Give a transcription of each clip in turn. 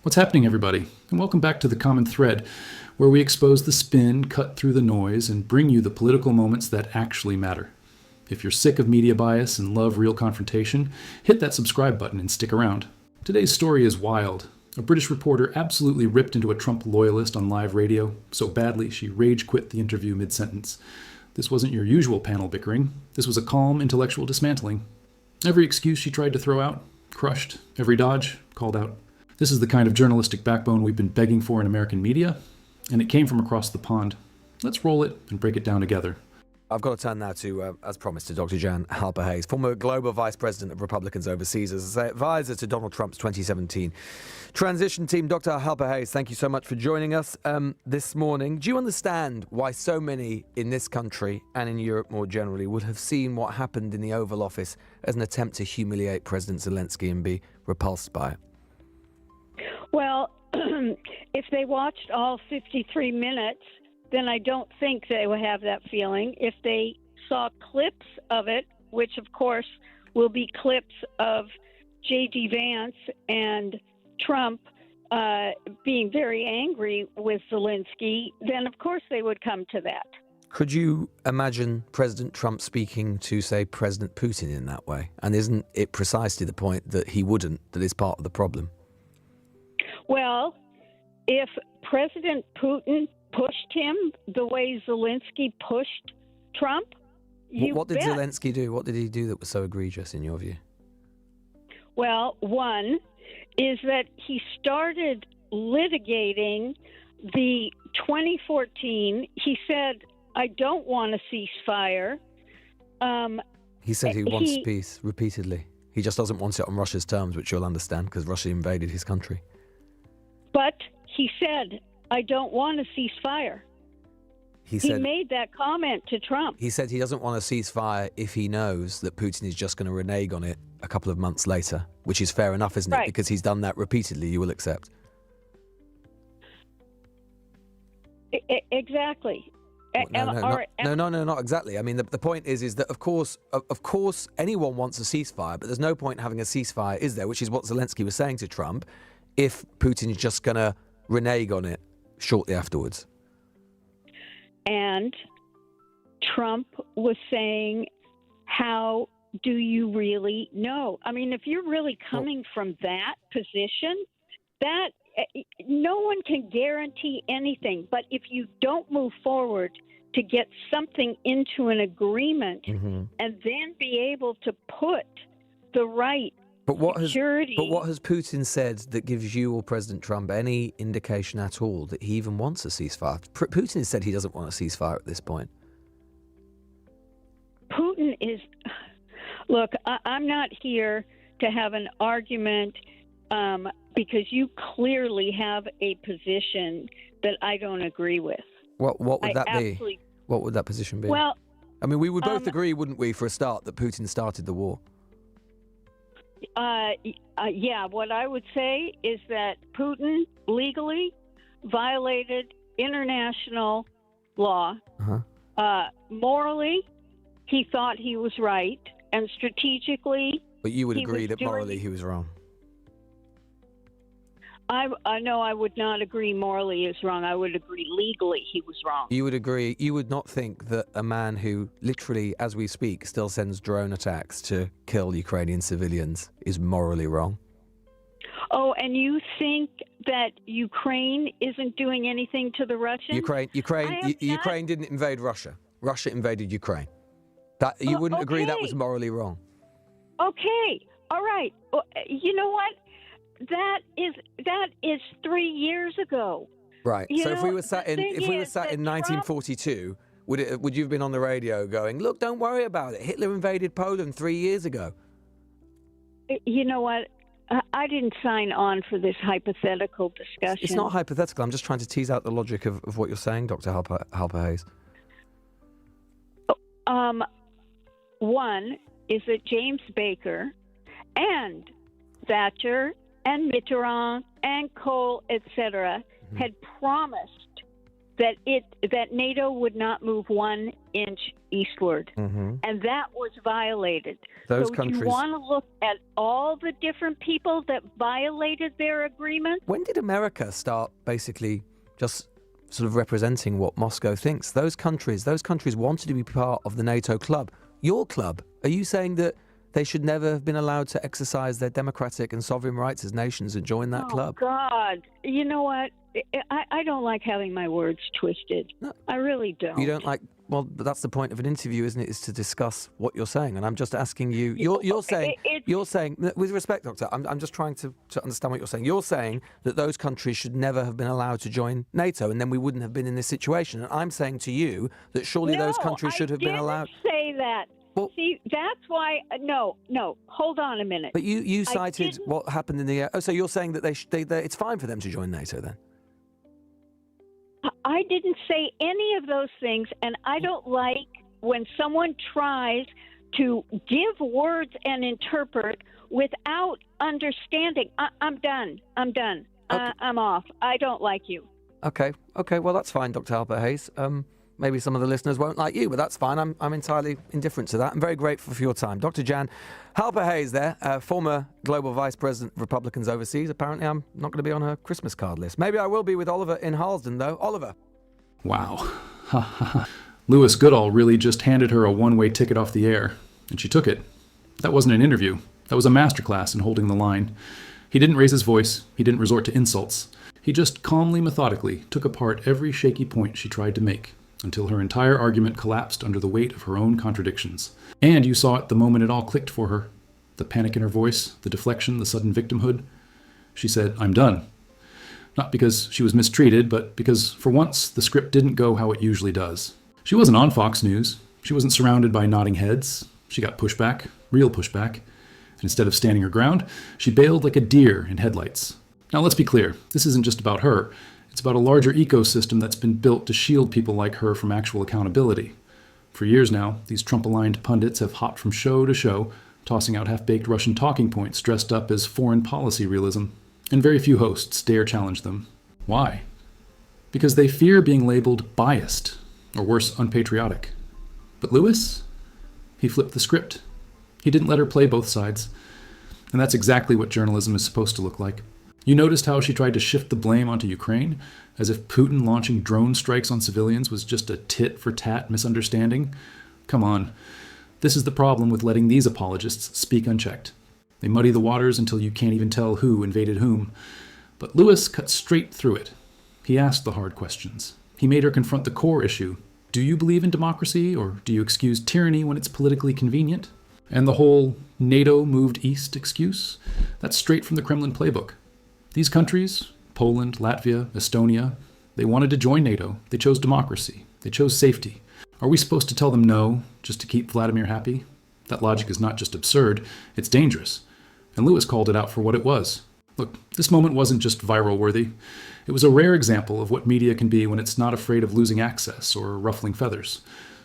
What's happening, everybody? And welcome back to The Common Thread, where we expose the spin, cut through the noise, and bring you the political moments that actually matter. If you're sick of media bias and love real confrontation, hit that subscribe button and stick around. Today's story is wild. A British reporter absolutely ripped into a Trump loyalist on live radio, so badly she rage quit the interview mid-sentence. This wasn't your usual panel bickering. This was a calm, intellectual dismantling. Every excuse she tried to throw out, crushed. Every dodge, called out. This is the kind of journalistic backbone we've been begging for in American media, and it came from across the pond. Let's roll it and break it down together. I've got to turn now to, as promised, to Dr. Jan Halper-Hayes, former global vice president of Republicans overseas, as an advisor to Donald Trump's 2017 transition team. Dr. Halper-Hayes, thank you so much for joining us this morning. Do you understand why so many in this country and in Europe more generally would have seen what happened in the Oval Office as an attempt to humiliate President Zelensky and be repulsed by it? Well, if they watched all 53 minutes, then I don't think they would have that feeling. If they saw clips of it, which of course will be clips of J.D. Vance and Trump being very angry with Zelensky, then of course they would come to that. Could you imagine President Trump speaking to, say, President Putin in that way? And isn't it precisely the point that he wouldn't, that is part of the problem? Well, if President Putin pushed him the way Zelensky pushed Trump, what did Zelensky do? What did he do that was so egregious in your view? Well, one is that he started litigating the 2014. He said, I don't want a ceasefire. He said he wants peace repeatedly. He just doesn't want it on Russia's terms, which you'll understand because Russia invaded his country. But he said, I don't want a ceasefire. He made that comment to Trump. He said he doesn't want a ceasefire if he knows that Putin is just going to renege on it a couple of months later, which is fair enough, isn't it? Because he's done that repeatedly, you will accept. Exactly. No, not exactly. I mean, the point is that, of course, anyone wants a ceasefire, but there's no point having a ceasefire, is there? Which is what Zelensky was saying to Trump, if Putin is just going to renege on it shortly afterwards. And Trump was saying, how do you really know? I mean, if you're really coming from that position, that no one can guarantee anything. But if you don't move forward to get something into an agreement and then be able to put the right security. But what has Putin said that gives you or President Trump any indication at all that he even wants a ceasefire? Putin has said he doesn't want a ceasefire at this point. Putin is... Look, I'm not here to have an argument because you clearly have a position that I don't agree with. What would that be? What would that position be? Well, I mean, we would both agree, wouldn't we, for a start, that Putin started the war? Yeah, what I would say is that Putin legally violated international law. Morally, he thought he was right, and strategically... But you would agree that morally he was wrong? No, I would not agree morally he was wrong. I would agree legally he was wrong. You would agree, you would not think that a man who literally, as we speak, still sends drone attacks to kill Ukrainian civilians is morally wrong? Oh, and you think that Ukraine isn't doing anything to the Russians? Ukraine didn't invade Russia. Russia invaded Ukraine. That you wouldn't agree that was morally wrong? Okay, all right. You know what? That is 3 years ago. Right. So if we were sat in 1942, would you have been on the radio going, "Look, don't worry about it. Hitler invaded Poland 3 years ago"? You know what? I didn't sign on for this hypothetical discussion. It's not hypothetical. I'm just trying to tease out the logic of what you're saying, Dr. Halper-Hayes. One is that James Baker and Thatcher and Mitterrand and Kohl, etc., had promised that NATO would not move 1 inch eastward, Mm-hmm. and that was violated. Those so countries. you want to look at all the different people that violated their agreement? When did America start basically just sort of representing what Moscow thinks? Those countries wanted to be part of the NATO club. Your club. Are you saying that they should never have been allowed to exercise their democratic and sovereign rights as nations and join that club? Oh, God. You know what? I don't like having my words twisted. No. I really don't. You don't like... Well, but that's the point of an interview, isn't it? Is to discuss what you're saying. And I'm just asking you... You're saying... With respect, Doctor, I'm just trying to understand what you're saying. You're saying that those countries should never have been allowed to join NATO, and then we wouldn't have been in this situation. And I'm saying to you that surely those countries should have been allowed... I didn't say that. Well, see, that's why... No, hold on a minute. But you cited what happened in the... so you're saying that it's fine for them to join NATO then? I didn't say any of those things, and I don't like when someone tries to give words and interpret without understanding. I'm done. Okay. I'm off. I don't like you. Okay. Well, that's fine, Dr. Albert Hayes. Maybe some of the listeners won't like you, but that's fine. I'm entirely indifferent to that. I'm very grateful for your time. Dr. Jan Halper Hayes there, former Global Vice President of Republicans Overseas. Apparently I'm not going to be on her Christmas card list. Maybe I will be with Oliver in Harlesden, though. Oliver. Wow. Lewis Goodall really just handed her a one-way ticket off the air, and she took it. That wasn't an interview. That was a masterclass in holding the line. He didn't raise his voice. He didn't resort to insults. He just calmly, methodically took apart every shaky point she tried to make, until her entire argument collapsed under the weight of her own contradictions. And you saw it the moment it all clicked for her. The panic in her voice, the deflection, the sudden victimhood. She said, "I'm done." Not because she was mistreated, but because, for once, the script didn't go how it usually does. She wasn't on Fox News. She wasn't surrounded by nodding heads. She got pushback, real pushback. And instead of standing her ground, she bailed like a deer in headlights. Now let's be clear, this isn't just about her. It's about a larger ecosystem that's been built to shield people like her from actual accountability. For years now, these Trump-aligned pundits have hopped from show to show, tossing out half-baked Russian talking points dressed up as foreign policy realism. And very few hosts dare challenge them. Why? Because they fear being labeled biased, or worse, unpatriotic. But Lewis? He flipped the script. He didn't let her play both sides. And that's exactly what journalism is supposed to look like. You noticed how she tried to shift the blame onto Ukraine, as if Putin launching drone strikes on civilians was just a tit-for-tat misunderstanding? Come on. This is the problem with letting these apologists speak unchecked. They muddy the waters until you can't even tell who invaded whom. But Lewis cut straight through it. He asked the hard questions. He made her confront the core issue. Do you believe in democracy, or do you excuse tyranny when it's politically convenient? And the whole NATO moved east excuse? That's straight from the Kremlin playbook. These countries, Poland, Latvia, Estonia, they wanted to join NATO. They chose democracy. They chose safety. Are we supposed to tell them no, just to keep Vladimir happy? That logic is not just absurd, it's dangerous. And Lewis called it out for what it was. Look, this moment wasn't just viral worthy. It was a rare example of what media can be when it's not afraid of losing access or ruffling feathers.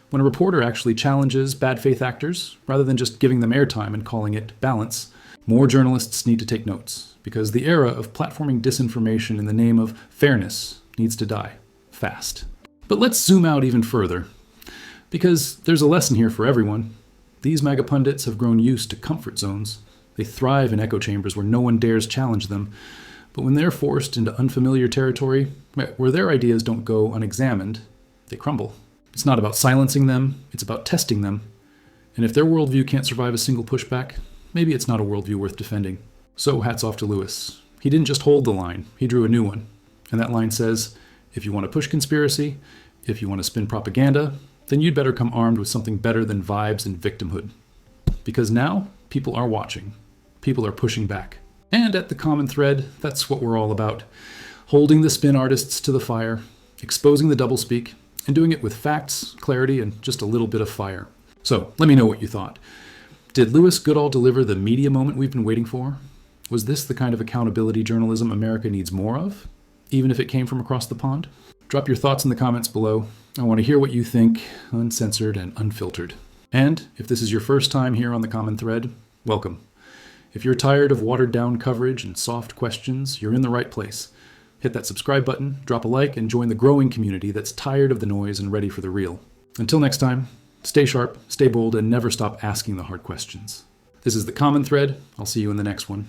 When a reporter actually challenges bad faith actors, rather than just giving them airtime and calling it balance, more journalists need to take notes, because the era of platforming disinformation in the name of fairness needs to die, fast. But let's zoom out even further, because there's a lesson here for everyone. These MAGA pundits have grown used to comfort zones. They thrive in echo chambers where no one dares challenge them. But when they're forced into unfamiliar territory, where their ideas don't go unexamined, they crumble. It's not about silencing them, it's about testing them. And if their worldview can't survive a single pushback, maybe it's not a worldview worth defending. So hats off to Lewis. He didn't just hold the line, he drew a new one. And that line says, if you want to push conspiracy, if you want to spin propaganda, then you'd better come armed with something better than vibes and victimhood. Because now, people are watching. People are pushing back. And at the common thread, that's what we're all about. Holding the spin artists to the fire, exposing the doublespeak, and doing it with facts, clarity, and just a little bit of fire. So, let me know what you thought. Did Lewis Goodall deliver the media moment we've been waiting for? Was this the kind of accountability journalism America needs more of, even if it came from across the pond? Drop your thoughts in the comments below. I want to hear what you think, uncensored and unfiltered. And if this is your first time here on the Common Thread, welcome. If you're tired of watered-down coverage and soft questions, you're in the right place. Hit that subscribe button, drop a like, and join the growing community that's tired of the noise and ready for the real. Until next time, stay sharp, stay bold, and never stop asking the hard questions. This is The Common Thread. I'll see you in the next one.